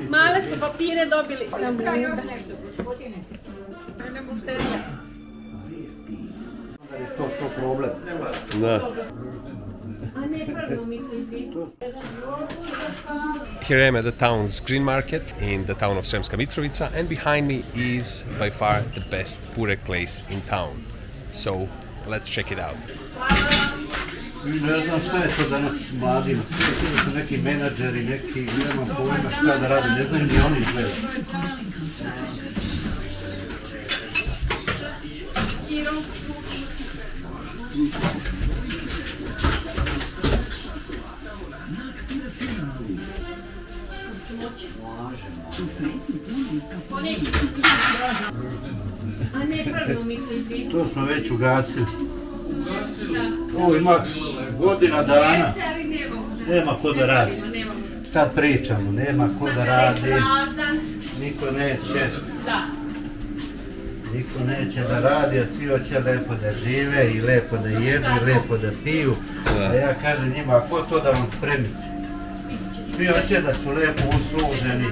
Male smo papire dobili. Sam luda. To problem. Da. Here I am at the town's green market in the town of Sremska Mitrovica, and behind me is by far the best Burek place in town. So let's check it out. Ne znam šta je to danas s mladima. Svi su neki menadžeri, neki, nemam pojma šta da rade, ne znaju ni oni izgledaju. To smo već ugasili. Ovo ima godina dana. Nema ko da radi. Sad pričamo, nema ko da radi. Niko neće. Niko neće da radi, a svi hoće lepo da žive i lepo da jedu i lepo da piju. A ja kažem njima, a ko to da vam spremi? Svi hoće da su lepo usluženi,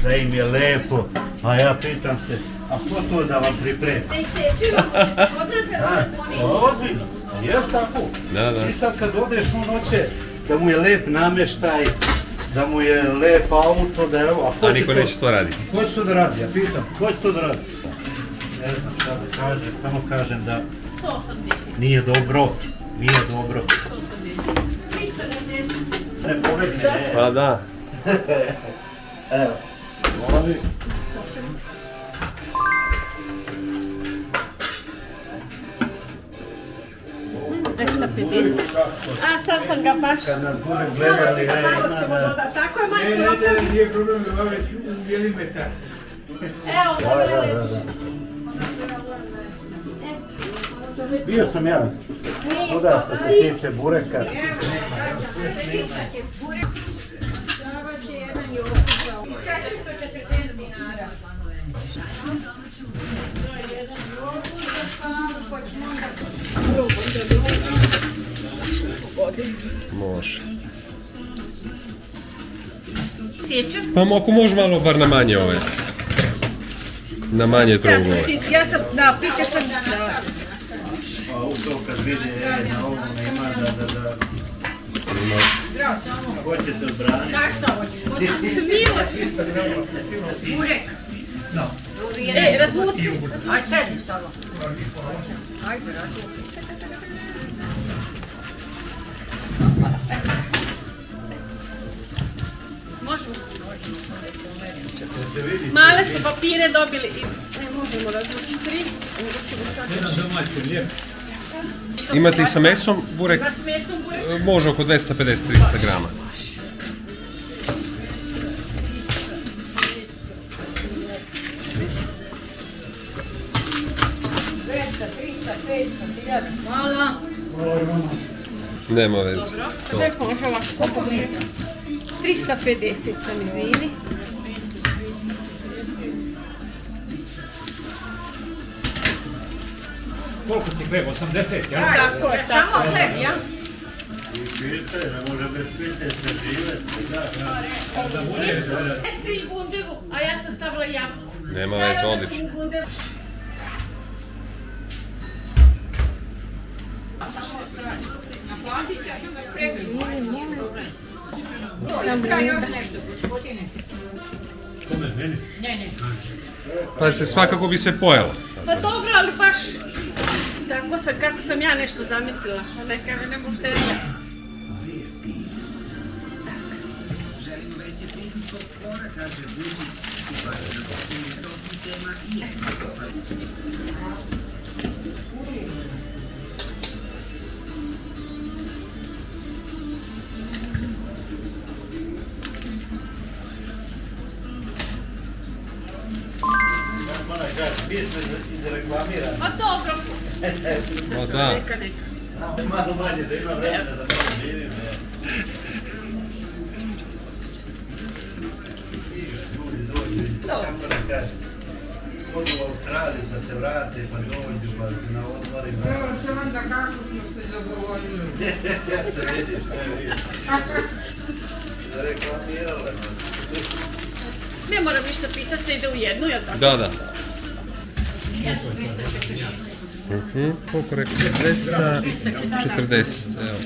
da im je lepo, a ja pitam se, a ko to da vam pripremi? Ozbiljno, jes tako? I sad kad odeš on hoće da mu je lep namještaj, da mu je lep auto, da je ovo, a niko neće to raditi. Ko će to da radi? Ja pitam, ko će to da radi? Ne znam šta da kažem, samo kažem da nije dobro, nije dobro. Ne, pobegni, ne. Pa da. Evo, molim. A sad sam ga baš... Kad nas bude gledali, tako je majko. Nije problem da već milimetar. Evo, bio sam ja. Kuda što se tiče bureka. Sava će jedan i okupao. 440 dinara. Može. Sjećam? Pa ako može malo bar na manje ove. Na manje trougove. Ja sam, da, piće sam... A u to kad vidi, na ovom nema da... Ko će se odbraniti? Kaš sa hoćeš? Miloš! Burek! Razvuci! Aj, sedi Sava. Ajde, razvuci. Možemo? Male smo papire dobili i ne možemo razvući 3. Imate i sa mesom burek? S mesom burek? Može oko 250-300 grama. Hvala. Nema veze. Čekaj, može ovako sam podržati. 350 sam izvini. Koliko ti hleb? 80, ja? Tako je, samo hleb, ja? I pice, ne može bez pice se živeti. Nisu, jeste i bundevu, a ja sam stavila jabuku. Nema veze, odlično. Pazite, svakako bi se pojelo. Pa dobro, ali baš tako sam, kako sam ja nešto zamislila. Neka ne mušterija. Pa dobro. No da. Malo manje da ima vremena da malo živim. Kako da kažem. odu u Australiju, da se vrate, pa dođu, pa na odmorima. Evo što onda kako smo se zadovoljili. Eto vidiš, reklamirala nas. Ne moram ništa pisati, sve ide u jednu, jel tako? Da. Koliko rekao? 240, evo.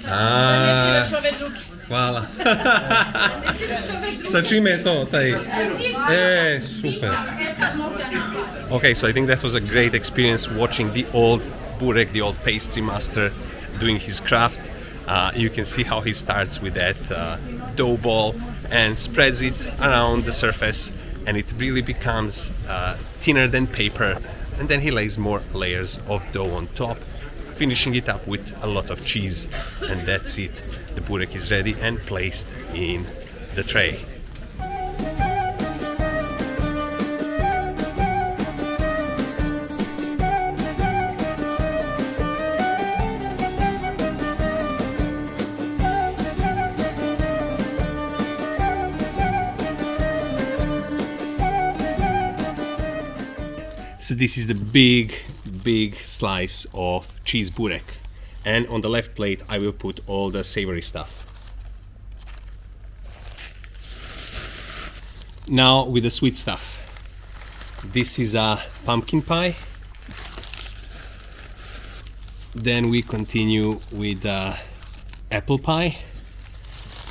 Ne tiraš ove druge. Hvala. Sa čime je to? Taj? Super. Okay, so I think that was a great experience watching the old Burek, the old pastry master, doing his craft. You can see how he starts with that dough ball and spreads it around the surface, and it really becomes thinner than paper. And then he lays more layers of dough on top, finishing it up with a lot of cheese, and that's it. The burek is ready and placed in the tray. So this is the big slice of cheese burek, and on the left plate I will put all the savory stuff. Now with the sweet stuff. This is a pumpkin pie. Then we continue with apple pie,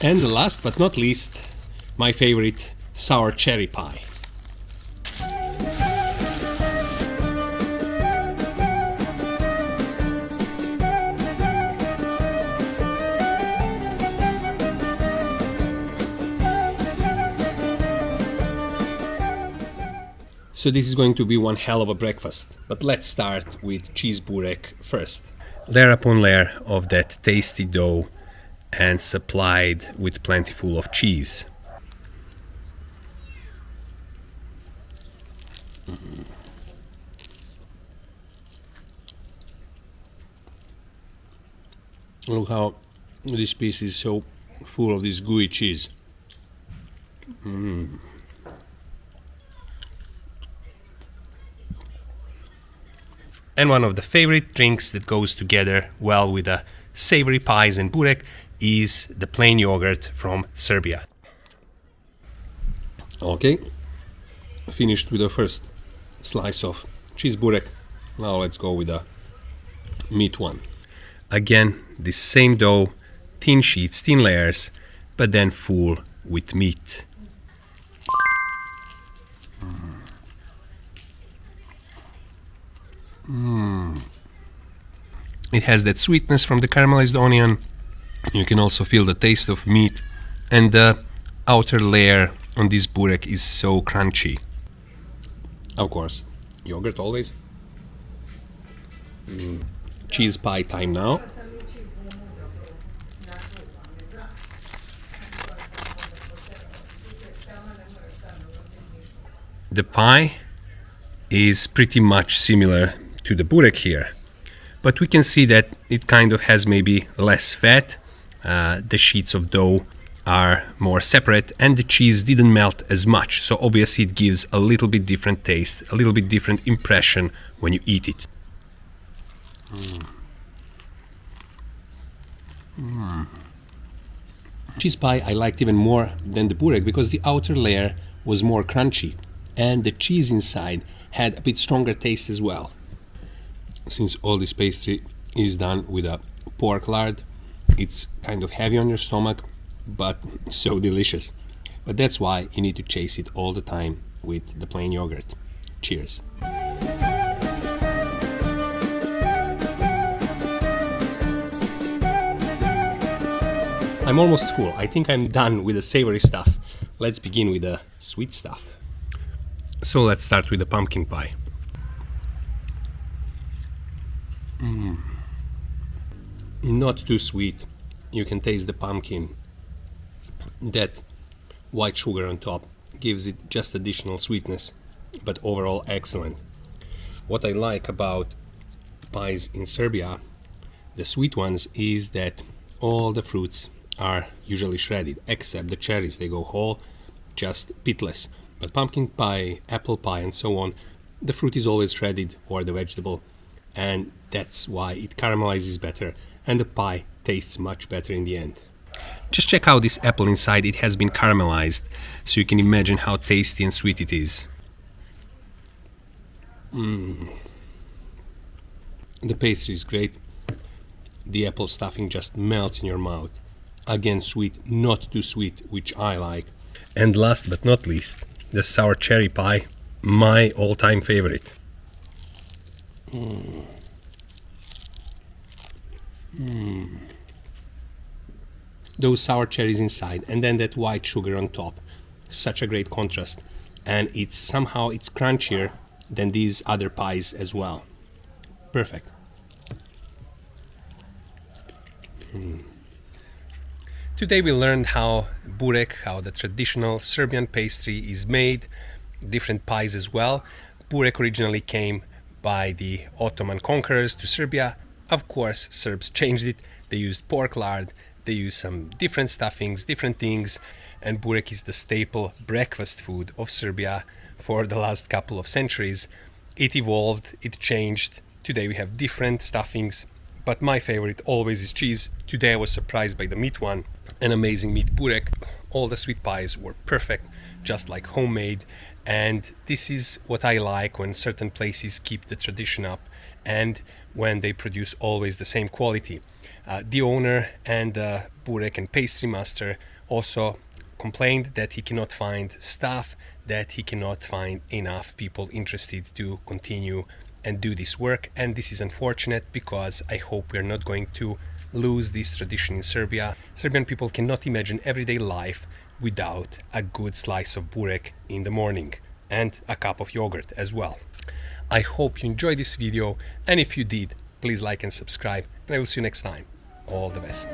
and the last but not least, my favorite, sour cherry pie. So this is going to be one hell of a breakfast, but let's start with cheese burek first. Layer upon layer of that tasty dough and supplied with plentiful of cheese. Look how this piece is so full of this gooey cheese. And one of the favorite drinks that goes together well with the savory pies and burek is the plain yogurt from Serbia. Okay, finished with the first slice of cheese burek. Now let's go with the meat one. Again, the same dough, thin sheets, thin layers, but then full with meat. It has that sweetness from the caramelized onion. You can also feel the taste of meat, and the outer layer on this burek is so crunchy. Of course, yogurt always. Cheese pie time now. The pie is pretty much similar to the burek here, but we can see that it kind of has maybe less fat. The sheets of dough are more separate, and the cheese didn't melt as much, so obviously it gives a little bit different taste, a little bit different impression when you eat it. Cheese pie I liked even more than the burek because the outer layer was more crunchy, and the cheese inside had a bit stronger taste as well. Since all this pastry is done with a pork lard, it's kind of heavy on your stomach, but so delicious. But that's why you need to chase it all the time with the plain yogurt. Cheers. I'm almost full. I think I'm done with the savory stuff. Let's begin with the sweet stuff. So let's start with the pumpkin pie. Not too sweet. You can taste the pumpkin. That white sugar on top gives it just additional sweetness, but overall excellent. What I like about pies in Serbia, the sweet ones, is that all the fruits are usually shredded, except the cherries. They go whole, just pitless. But pumpkin pie, apple pie and so on, the fruit is always shredded or the vegetable, and that's why it caramelizes better and the pie tastes much better in the end. Just check out this apple inside, it has been caramelized, so you can imagine how tasty and sweet it is. The pastry is great. The apple stuffing just melts in your mouth. Again, sweet, not too sweet, which I like. And last but not least, the sour cherry pie, my all-time favorite. Those sour cherries inside and then that white sugar on top. Such a great contrast. And it's crunchier than these other pies as well. Perfect. Today we learned how burek, how the traditional Serbian pastry is made, different pies as well. Burek originally came by the Ottoman conquerors to Serbia. Of course, Serbs changed it. They used pork lard, they used some different stuffings, different things, and burek is the staple breakfast food of Serbia for the last couple of centuries. It evolved, it changed. Today we have different stuffings, but my favorite always is cheese. Today I was surprised by the meat one, an amazing meat burek. All the sweet pies were perfect, just like homemade, and this is what I like when certain places keep the tradition up and when they produce always the same quality. The owner and the burek and pastry master also complained that he cannot find staff, that he cannot find enough people interested to continue and do this work, and this is unfortunate because I hope we are not going to lose this tradition in Serbia. Serbian people cannot imagine everyday life without a good slice of burek in the morning and a cup of yogurt as well. I hope you enjoyed this video, and if you did, please like and subscribe, and I will see you next time. All the best.